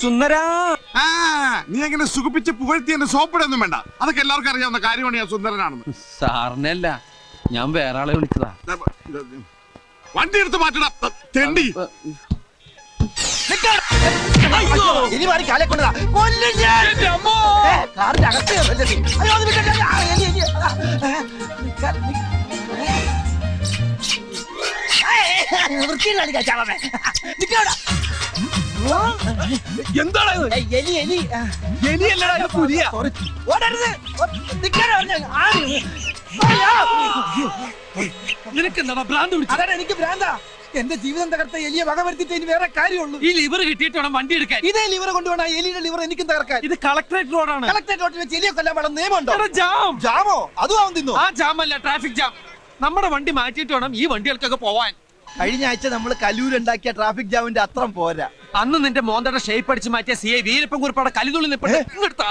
സുന്ദരാ നീ എങ്ങനെ സുഖിപ്പിച്ച് പുകഴ്ത്തി എന്നെ സോപ്പിടൊന്നും വേണ്ട. അതൊക്കെ എല്ലാവർക്കും അറിയാവുന്ന കാര്യമാണ് ഞാൻ സുന്ദരനാണെന്ന്. സാറിനല്ല, ഞാൻ വേറെ ആളെ വിളിച്ചതാ. വണ്ടി എടുത്ത് മാറ്റടാ തെണ്ടി. ഇനി മാറി കാലെ കൊണ്ടതാ കൊല്ലും ഞാൻ. കാറിന്റെ അകത്ത് അയ്യോ അത് എന്താണ് എലി എലി എലിയല്ലടാ, പുലിയ. ഓടരുത് നിനക്ക് എന്താ ഭ്രാന്ത് പിടിച്ചത്? അതാണ് എനിക്ക് ഭ്രാന്താ. എന്റെ ജീവിതം തകർത്ത എലിയെ വക വരുത്തിട്ട് ഇനി വേറെ കാര്യമുള്ളൂ. ഈ ലിവർ കിട്ടിയിട്ട് വേണം വണ്ടി എടുക്കാൻ. ഇതേ ലിവർ കൊണ്ടുപോകണം. എലിയുടെ ലിവർ എനിക്കും തകർക്കാൻ. ഇത് കളക്ടറേറ്റ് റോഡാണ്. കളക്ടറേറ്റ് റോഡിൽ വെച്ച് എലിയെ കൊല്ലാൻ വേണം നിയമമുണ്ടോ? ജാം. ജാമോ? അതും അവൻ തിന്നു. ആ ജാം അല്ല, ട്രാഫിക് ജാം. നമ്മുടെ വണ്ടി മാറ്റിയിട്ട് വേണം ഈ വണ്ടികൾക്കൊക്കെ പോവാൻ. കഴിഞ്ഞ ആഴ്ച നമ്മൾ കല്ലൂരുണ്ടാക്കിയ ട്രാഫിക് ജാമിന്റെ അത്രം പോരാ. അന്ന് നിന്റെ മോന്തയുടെ ഷേപ്പ് അടിച്ച് മാറ്റിയ CI വീരപ്പൻ കുറിപ്പാടെ കലിതുള്ളി നിൽപ്പുണ്ട്. ഇങ്ങെടുത്താ